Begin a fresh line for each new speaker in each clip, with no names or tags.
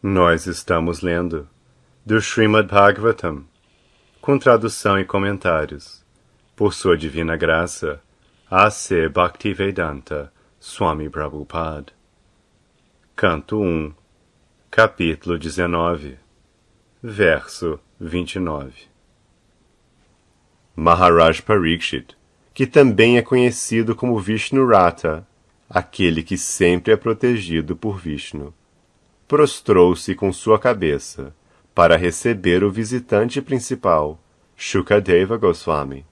Nós estamos lendo do Srimad Bhagavatam, com tradução e comentários, por sua divina graça, A.C. Bhaktivedanta Swami Prabhupada. Canto 1, capítulo 19, verso 29. Maharaj Parikshit, que também é conhecido como Vishnurata, aquele que sempre é protegido por Vishnu, prostrou-se com sua cabeça para receber o visitante principal, Shukadeva Goswami.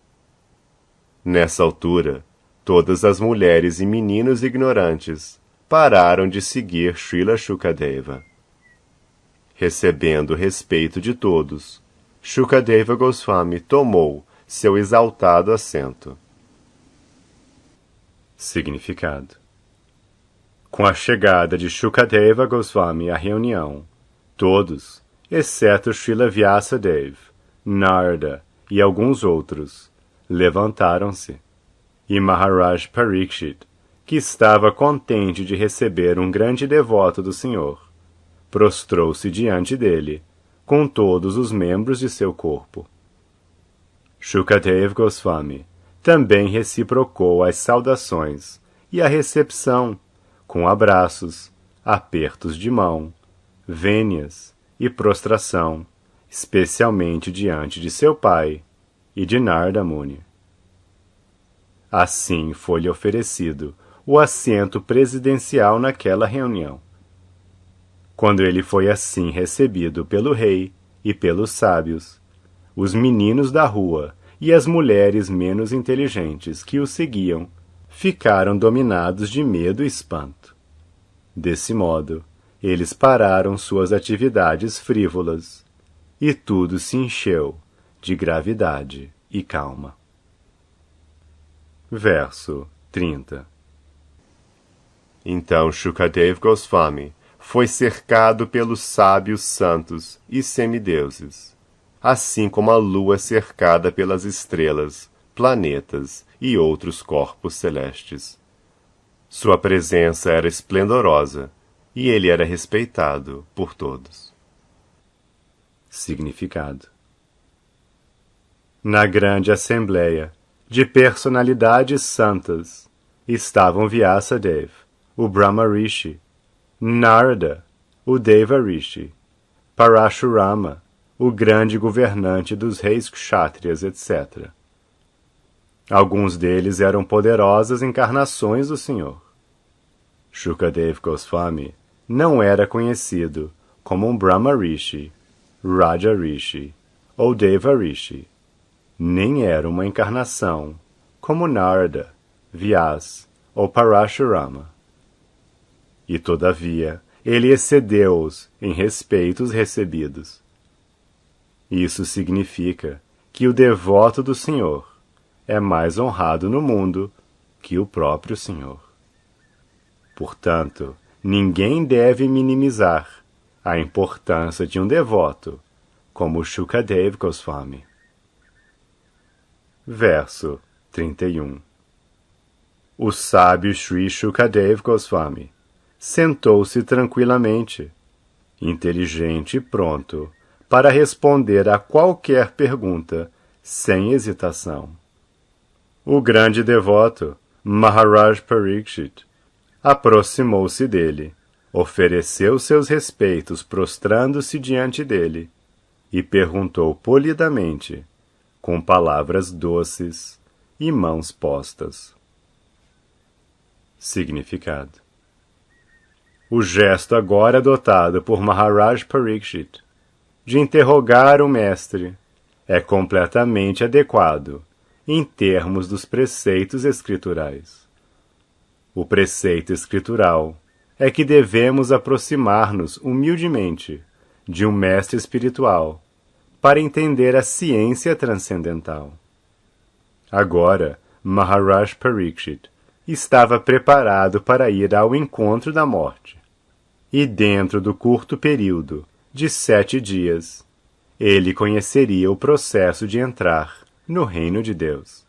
Nessa altura, todas as mulheres e meninos ignorantes pararam de seguir Srila Shukadeva. Recebendo o respeito de todos, Shukadeva Goswami tomou seu exaltado assento. Significado: com a chegada de Shukadeva Goswami à reunião, todos, exceto Srila Vyasadeva, Narada e alguns outros, levantaram-se, e Maharaj Parikshit, que estava contente de receber um grande devoto do Senhor, prostrou-se diante dele, com todos os membros de seu corpo. Shukadeva Goswami também reciprocou as saudações e a recepção, com abraços, apertos de mão, vênias e prostração, especialmente diante de seu pai e de Narada Muni. Assim foi-lhe oferecido o assento presidencial naquela reunião. Quando ele foi assim recebido pelo rei e pelos sábios, os meninos da rua e as mulheres menos inteligentes que o seguiam ficaram dominados de medo e espanto. Desse modo, eles pararam suas atividades frívolas, e tudo se encheu de gravidade e calma. Verso 30. Então Shukadeva Goswami foi cercado pelos sábios santos e semideuses, assim como a lua cercada pelas estrelas, planetas e outros corpos celestes. Sua presença era esplendorosa, e ele era respeitado por todos. Significado: na grande assembleia de personalidades santas estavam Vyasadeva, o Brahma Rishi, Narada, o Deva Rishi, Parashurama, o grande governante dos reis kshatriyas, etc. Alguns deles eram poderosas encarnações do Senhor. Shukadeva Goswami não era conhecido como um Brahma Rishi, Raja Rishi ou Deva Rishi, nem era uma encarnação como Narada, Vyas ou Parashurama. E todavia, ele excedeu-os em respeitos recebidos. Isso significa que o devoto do Senhor é mais honrado no mundo que o próprio Senhor. Portanto, ninguém deve minimizar a importância de um devoto como Shukadeva Goswami. Verso 31. O sábio Sri Shukadeva Goswami sentou-se tranquilamente, inteligente e pronto para responder a qualquer pergunta sem hesitação. O grande devoto, Maharaj Parikshit, aproximou-se dele, ofereceu seus respeitos prostrando-se diante dele e perguntou polidamente, com palavras doces e mãos postas. Significado: o gesto agora adotado por Maharaj Parikshit de interrogar o mestre é completamente adequado em termos dos preceitos escriturais. O preceito escritural é que devemos aproximar-nos humildemente de um mestre espiritual para entender a ciência transcendental. Agora, Maharaj Parikshit estava preparado para ir ao encontro da morte, e dentro do curto período de 7 dias, ele conheceria o processo de entrar no reino de Deus.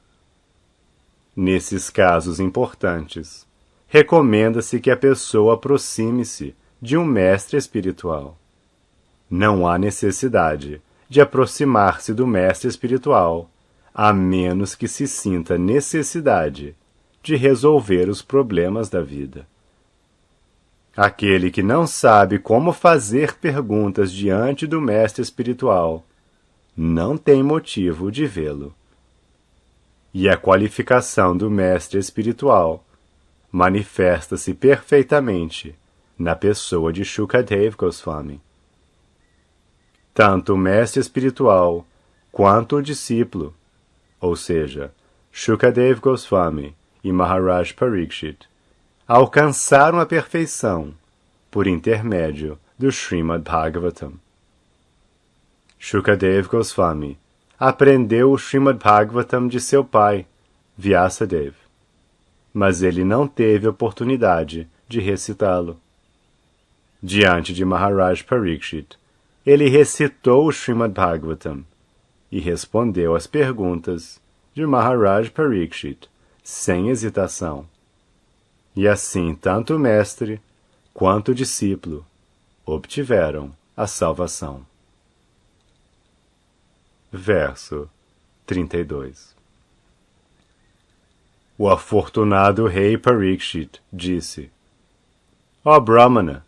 Nesses casos importantes, recomenda-se que a pessoa aproxime-se de um mestre espiritual, Não há necessidade de aproximar-se do mestre espiritual, a menos que se sinta necessidade de resolver os problemas da vida. Aquele que não sabe como fazer perguntas diante do mestre espiritual não tem motivo de vê-lo. E a qualificação do mestre espiritual manifesta-se perfeitamente na pessoa de Shukadev Goswami. Tanto o mestre espiritual quanto o discípulo, ou seja, Shukadev Goswami e Maharaj Parikshit, alcançaram a perfeição por intermédio do Srimad Bhagavatam. Shukadev Goswami aprendeu o Srimad Bhagavatam de seu pai, Vyasadeva, mas ele não teve oportunidade de recitá-lo. Diante de Maharaj Parikshit, ele recitou o Srimad Bhagavatam e respondeu às perguntas de Maharaj Parikshit sem hesitação. E assim tanto o mestre quanto o discípulo obtiveram a salvação. Verso 32. O afortunado rei Parikshit disse: Ó Brahmana,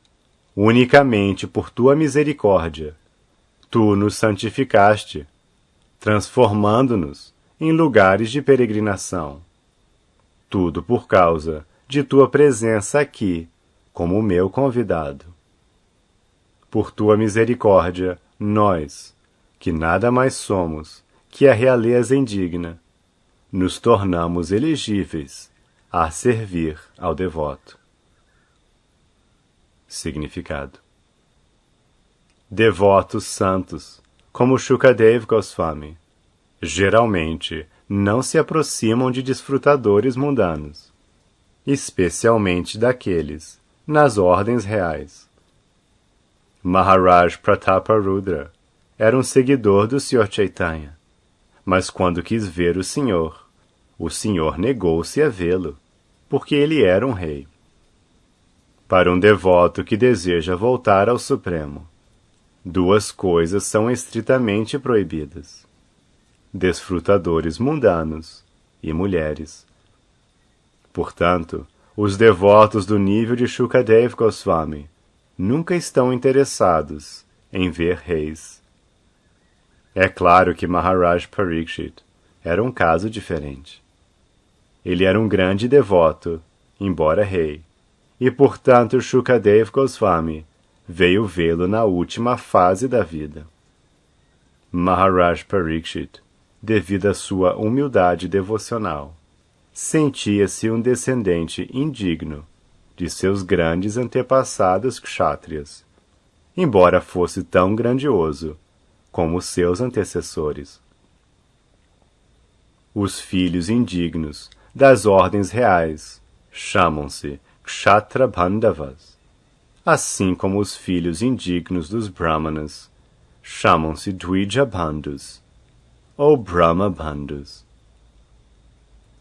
unicamente por tua misericórdia, tu nos santificaste, transformando-nos em lugares de peregrinação. Tudo por causa de tua presença aqui, como meu convidado. Por tua misericórdia, nós, que nada mais somos que a realeza indigna, nos tornamos elegíveis a servir ao devoto. Significado: devotos santos, como Shukadev Goswami, geralmente não se aproximam de desfrutadores mundanos, especialmente daqueles nas ordens reais. Maharaj Prataparudra era um seguidor do Sr. Chaitanya, mas quando quis ver o Senhor negou-se a vê-lo, porque ele era um rei. Para um devoto que deseja voltar ao Supremo, duas coisas são estritamente proibidas: desfrutadores mundanos e mulheres. Portanto, os devotos do nível de Shukadev Goswami nunca estão interessados em ver reis. É claro que Maharaj Parikshit era um caso diferente. Ele era um grande devoto, embora rei, e portanto Shukadev Goswami veio vê-lo na última fase da vida. Maharaj Parikshit, devido à sua humildade devocional, sentia-se um descendente indigno de seus grandes antepassados kshatriyas, embora fosse tão grandioso como seus antecessores. Os filhos indignos das ordens reais chamam-se Kshatra Bandhavas, assim como os filhos indignos dos Brahmanas chamam-se Dvija Bandhus, ou Brahma Bandhus.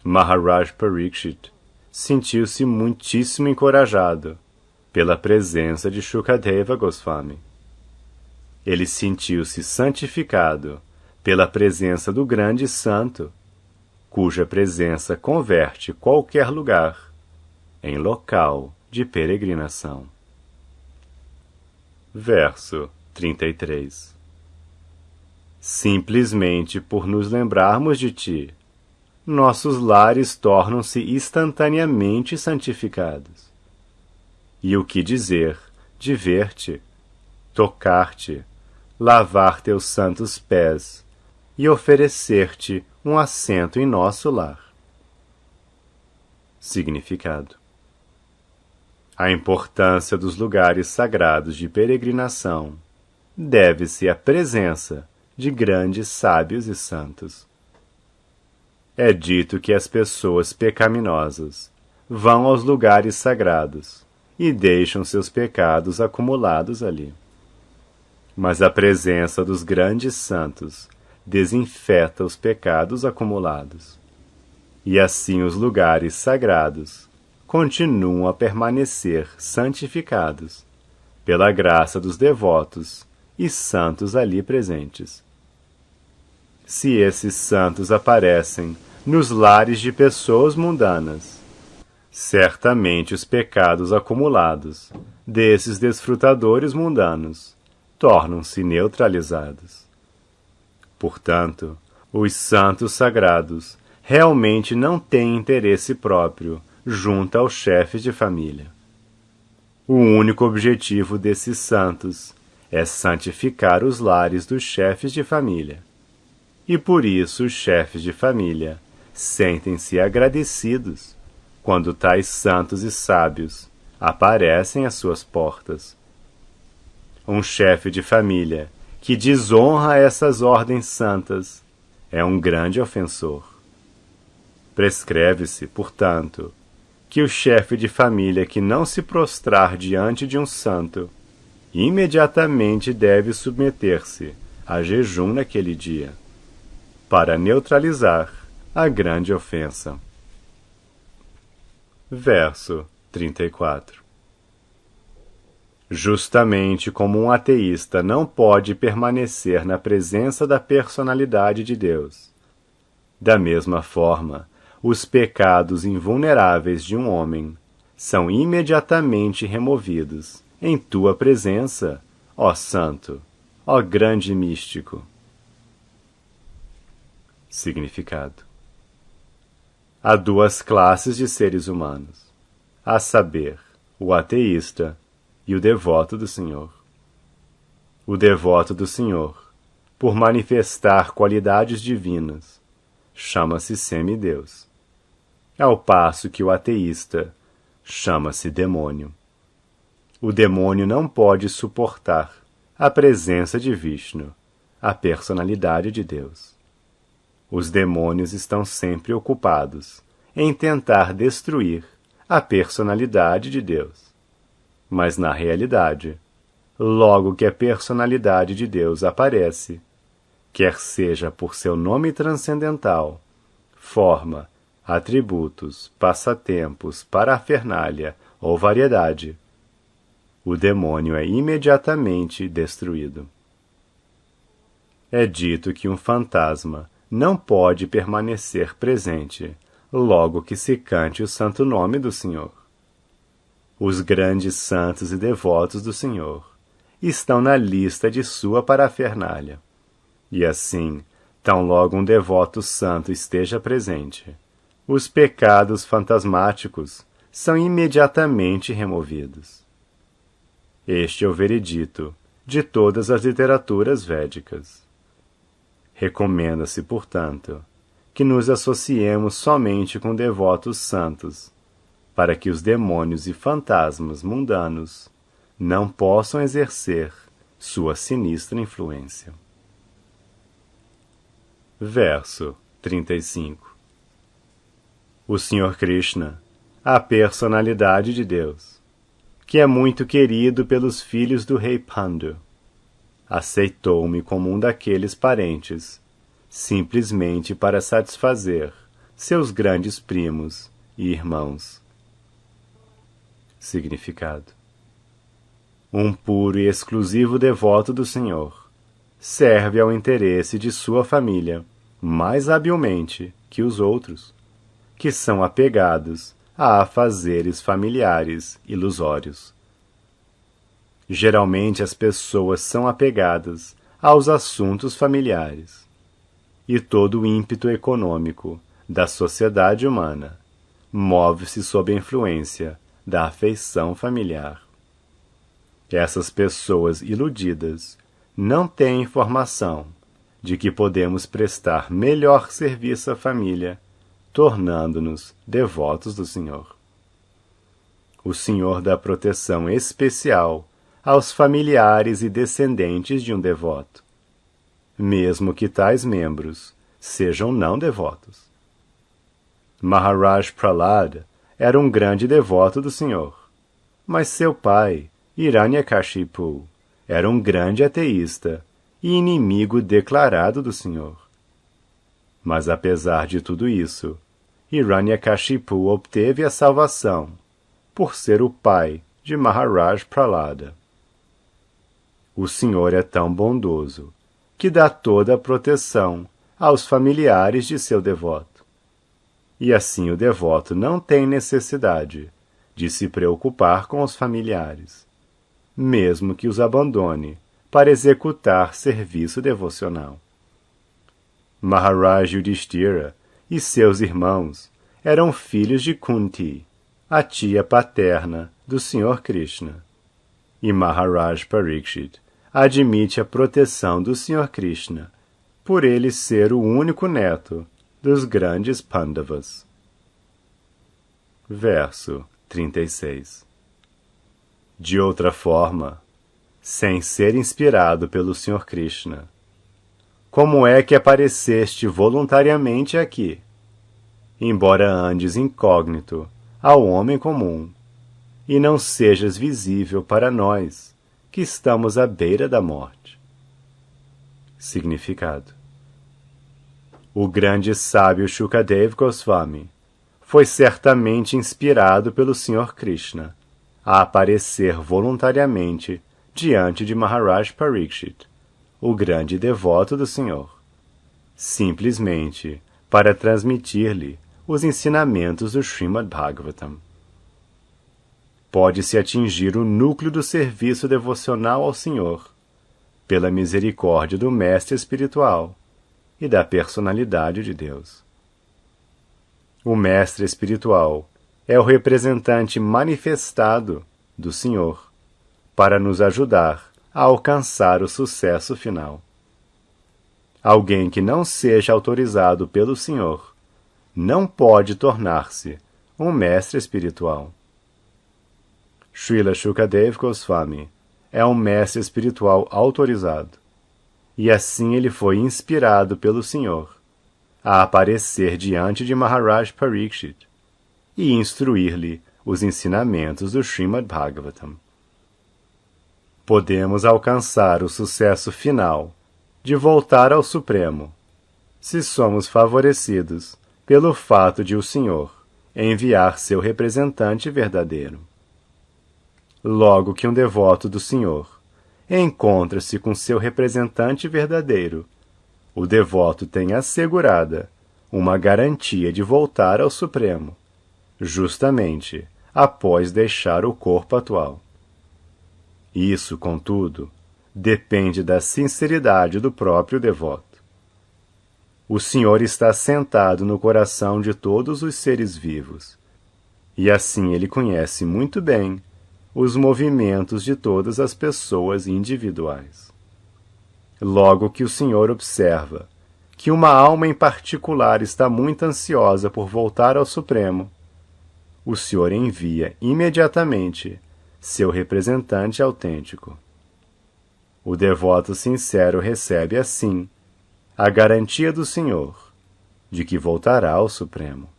Maharaj Parikshit sentiu-se muitíssimo encorajado pela presença de Shukadeva Goswami. Ele sentiu-se santificado pela presença do grande santo, cuja presença converte qualquer lugar em local de peregrinação. Verso 33. Simplesmente por nos lembrarmos de ti, nossos lares tornam-se instantaneamente santificados. E o que dizer de ver-te, tocar-te, lavar teus santos pés e oferecer-te um assento em nosso lar? Significado: a importância dos lugares sagrados de peregrinação deve-se à presença de grandes sábios e santos. É dito que as pessoas pecaminosas vão aos lugares sagrados e deixam seus pecados acumulados ali. Mas a presença dos grandes santos desinfeta os pecados acumulados. E assim os lugares sagrados continuam a permanecer santificados pela graça dos devotos e santos ali presentes. Se esses santos aparecem nos lares de pessoas mundanas, certamente os pecados acumulados desses desfrutadores mundanos tornam-se neutralizados. Portanto, os santos sagrados realmente não têm interesse próprio junto aos chefes de família. O único objetivo desses santos é santificar os lares dos chefes de família. E por isso os chefes de família sentem-se agradecidos quando tais santos e sábios aparecem às suas portas. Um chefe de família que desonra essas ordens santas é um grande ofensor. Prescreve-se, portanto, que o chefe de família que não se prostrar diante de um santo imediatamente deve submeter-se a jejum naquele dia, para neutralizar a grande ofensa. Verso 34. Justamente como um ateísta não pode permanecer na presença da personalidade de Deus, da mesma forma, os pecados invulneráveis de um homem são imediatamente removidos em tua presença, ó Santo, ó grande místico. Significado: há duas classes de seres humanos, a saber, o ateísta e o devoto do Senhor. O devoto do Senhor, por manifestar qualidades divinas, chama-se semideus, ao passo que o ateísta chama-se demônio. O demônio não pode suportar a presença de Vishnu, a personalidade de Deus. Os demônios estão sempre ocupados em tentar destruir a personalidade de Deus. Mas, na realidade, logo que a personalidade de Deus aparece, quer seja por seu nome transcendental, forma, atributos, passatempos, parafernália ou variedade, o demônio é imediatamente destruído. É dito que um fantasma não pode permanecer presente logo que se cante o santo nome do Senhor. Os grandes santos e devotos do Senhor estão na lista de sua parafernália. E assim, tão logo um devoto santo esteja presente, os pecados fantasmáticos são imediatamente removidos. Este é o veredito de todas as literaturas védicas. Recomenda-se, portanto, que nos associemos somente com devotos santos, para que os demônios e fantasmas mundanos não possam exercer sua sinistra influência. Verso 35. O Senhor Krishna, a personalidade de Deus, que é muito querido pelos filhos do rei Pandu, aceitou-me como um daqueles parentes, simplesmente para satisfazer seus grandes primos e irmãos. Significado: um puro e exclusivo devoto do Senhor serve ao interesse de sua família mais habilmente que os outros, que são apegados a afazeres familiares ilusórios. Geralmente as pessoas são apegadas aos assuntos familiares, e todo o ímpeto econômico da sociedade humana move-se sob a influência da afeição familiar. Essas pessoas iludidas não têm informação de que podemos prestar melhor serviço à família, tornando-nos devotos do Senhor. O Senhor dá proteção especial aos familiares e descendentes de um devoto, mesmo que tais membros sejam não devotos. Maharaj Prahlada era um grande devoto do Senhor, mas seu pai, Hiranyakashipu, era um grande ateísta e inimigo declarado do Senhor. Mas apesar de tudo isso, Hiranyakashipu obteve a salvação por ser o pai de Maharaj Prahlada. O Senhor é tão bondoso que dá toda a proteção aos familiares de seu devoto. E assim o devoto não tem necessidade de se preocupar com os familiares, mesmo que os abandone para executar serviço devocional. Maharaj Yudhishthira e seus irmãos eram filhos de Kunti, a tia paterna do Sr. Krishna. E Maharaj Parikshit admite a proteção do Sr. Krishna, por ele ser o único neto dos grandes Pandavas. Verso 36. De outra forma, sem ser inspirado pelo Sr. Krishna, como é que apareceste voluntariamente aqui, embora andes incógnito ao homem comum, e não sejas visível para nós, que estamos à beira da morte? Significado: o grande sábio Shukadeva Goswami foi certamente inspirado pelo Sr. Krishna a aparecer voluntariamente diante de Maharaj Parikshit, o grande devoto do Senhor, simplesmente para transmitir-lhe os ensinamentos do Srimad Bhagavatam. Pode-se atingir o núcleo do serviço devocional ao Senhor pela misericórdia do mestre espiritual e da personalidade de Deus. O mestre espiritual é o representante manifestado do Senhor para nos ajudar a alcançar o sucesso final. Alguém que não seja autorizado pelo Senhor não pode tornar-se um mestre espiritual. Srila Shukadeva Goswami é um mestre espiritual autorizado, e assim ele foi inspirado pelo Senhor a aparecer diante de Maharaj Parikshit e instruir-lhe os ensinamentos do Srimad Bhagavatam. Podemos alcançar o sucesso final de voltar ao Supremo se somos favorecidos pelo fato de o Senhor enviar seu representante verdadeiro. Logo que um devoto do Senhor encontra-se com seu representante verdadeiro, o devoto tem assegurada uma garantia de voltar ao Supremo, justamente após deixar o corpo atual. Isso, contudo, depende da sinceridade do próprio devoto. O Senhor está sentado no coração de todos os seres vivos, e assim ele conhece muito bem os movimentos de todas as pessoas individuais. Logo que o Senhor observa que uma alma em particular está muito ansiosa por voltar ao Supremo, o Senhor envia imediatamente seu representante autêntico. O devoto sincero recebe, assim, a garantia do Senhor de que voltará ao Supremo.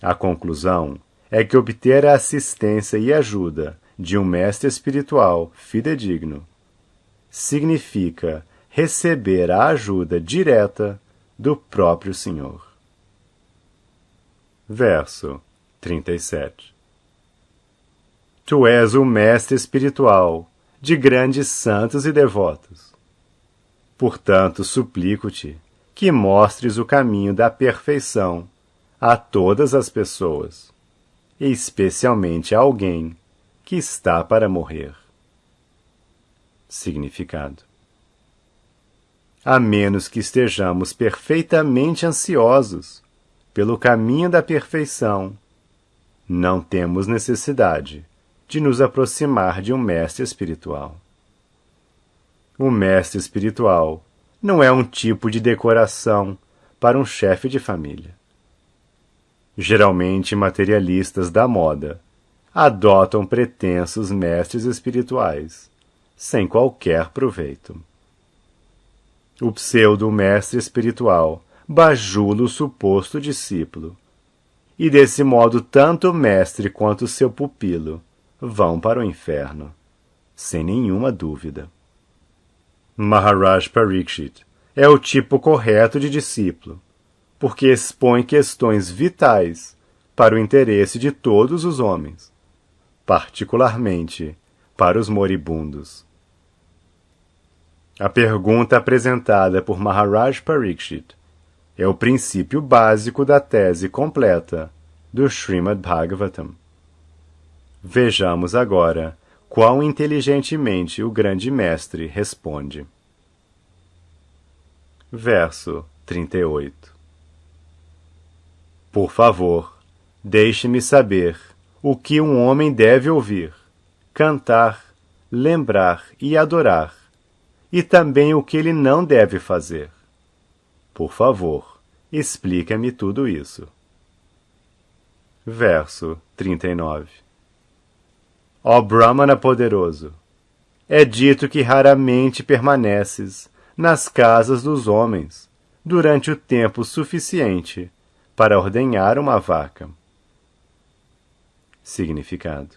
A conclusão é que obter a assistência e ajuda de um mestre espiritual fidedigno significa receber a ajuda direta do próprio Senhor. Verso 37. Tu és o mestre espiritual de grandes santos e devotos. Portanto, suplico-te que mostres o caminho da perfeição a todas as pessoas, e especialmente a alguém que está para morrer. Significado: a menos que estejamos perfeitamente ansiosos pelo caminho da perfeição, não temos necessidade de nos aproximar de um mestre espiritual. O mestre espiritual não é um tipo de decoração para um chefe de família. Geralmente materialistas da moda adotam pretensos mestres espirituais, sem qualquer proveito. O pseudo-mestre espiritual bajula o suposto discípulo, e desse modo tanto o mestre quanto seu pupilo vão para o inferno, sem nenhuma dúvida. Maharaj Parikshit é o tipo correto de discípulo, porque expõe questões vitais para o interesse de todos os homens, particularmente para os moribundos. A pergunta apresentada por Maharaj Parikshit é o princípio básico da tese completa do Srimad Bhagavatam. Vejamos agora quão inteligentemente o grande mestre responde. Verso 38. Por favor, deixe-me saber o que um homem deve ouvir, cantar, lembrar e adorar, e também o que ele não deve fazer. Por favor, explica-me tudo isso. Verso 39. Ó Brahmana poderoso, é dito que raramente permaneces nas casas dos homens durante o tempo suficiente para ordenhar uma vaca. Significado: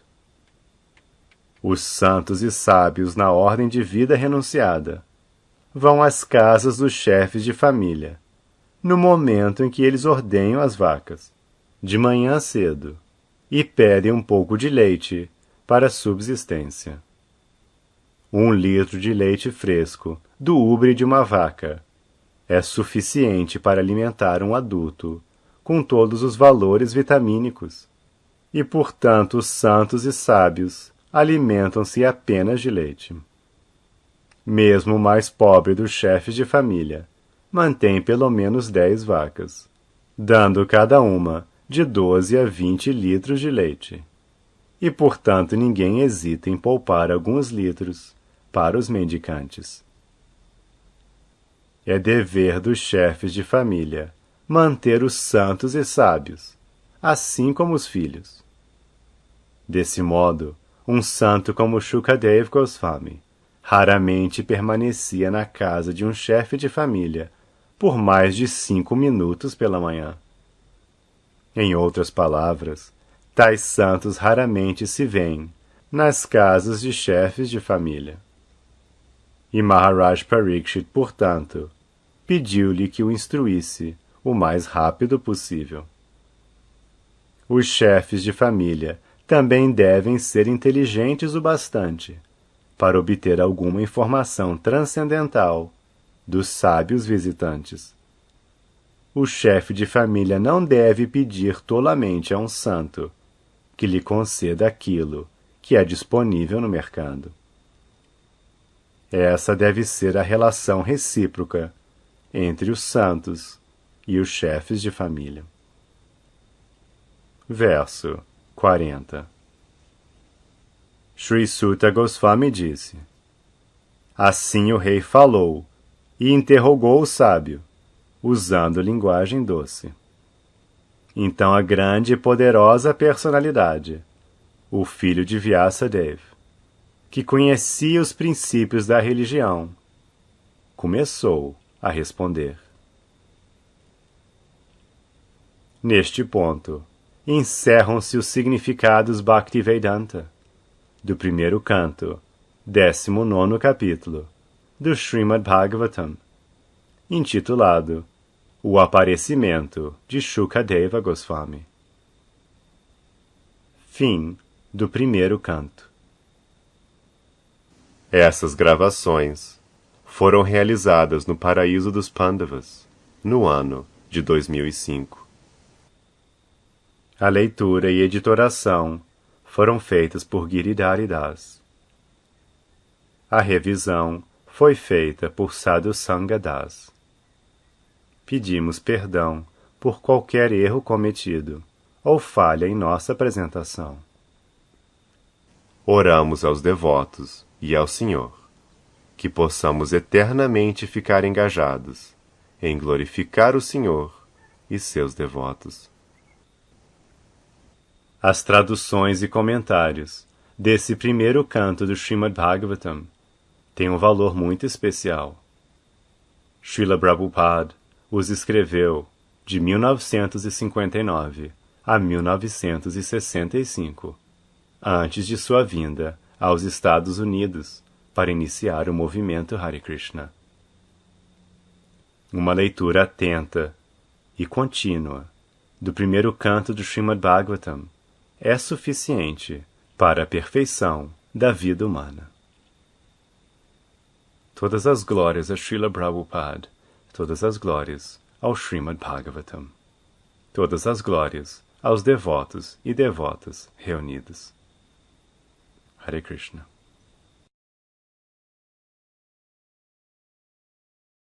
os santos e sábios na ordem de vida renunciada vão às casas dos chefes de família no momento em que eles ordenham as vacas, de manhã cedo, e pedem um pouco de leite para a subsistência. 1 litro de leite fresco do úbre de uma vaca é suficiente para alimentar um adulto com todos os valores vitamínicos, e, portanto, os santos e sábios alimentam-se apenas de leite. Mesmo o mais pobre dos chefes de família mantém pelo menos 10 vacas, dando cada uma de 12 a 20 litros de leite. E, portanto, ninguém hesita em poupar alguns litros para os mendicantes. É dever dos chefes de família manter os santos e sábios, assim como os filhos. Desse modo, um santo como Shukadev Goswami raramente permanecia na casa de um chefe de família por mais de 5 minutos pela manhã. Em outras palavras, tais santos raramente se veem nas casas de chefes de família. E Maharaj Parikshit, portanto, pediu-lhe que o instruísse o mais rápido possível. Os chefes de família também devem ser inteligentes o bastante para obter alguma informação transcendental dos sábios visitantes. O chefe de família não deve pedir tolamente a um santo que lhe conceda aquilo que é disponível no mercado. Essa deve ser a relação recíproca entre os santos e os chefes de família. Verso 40. Sri Suta Goswami disse: assim o rei falou e interrogou o sábio, usando linguagem doce. Então a grande e poderosa personalidade, o filho de Vyasadeva, que conhecia os princípios da religião, começou a responder. Neste ponto, encerram-se os significados Bhaktivedanta, do primeiro canto, 19º capítulo, do Srimad Bhagavatam, intitulado O Aparecimento de Shukadeva Goswami. Fim do primeiro canto. Essas gravações foram realizadas no Paraíso dos Pandavas, no ano de 2005. A leitura e editoração foram feitas por Giridhari Das. A revisão foi feita por Sadhu Sangha Das. Pedimos perdão por qualquer erro cometido ou falha em nossa apresentação. Oramos aos devotos e ao Senhor, que possamos eternamente ficar engajados em glorificar o Senhor e seus devotos. As traduções e comentários desse primeiro canto do Srimad Bhagavatam têm um valor muito especial. Srila Prabhupada os escreveu de 1959 a 1965, antes de sua vinda aos Estados Unidos para iniciar o movimento Hare Krishna. Uma leitura atenta e contínua do primeiro canto do Srimad Bhagavatam é suficiente para a perfeição da vida humana. Todas as glórias a Srila Prabhupada, todas as glórias ao Srimad Bhagavatam. Todas as glórias aos devotos e devotas reunidos. Hare Krishna.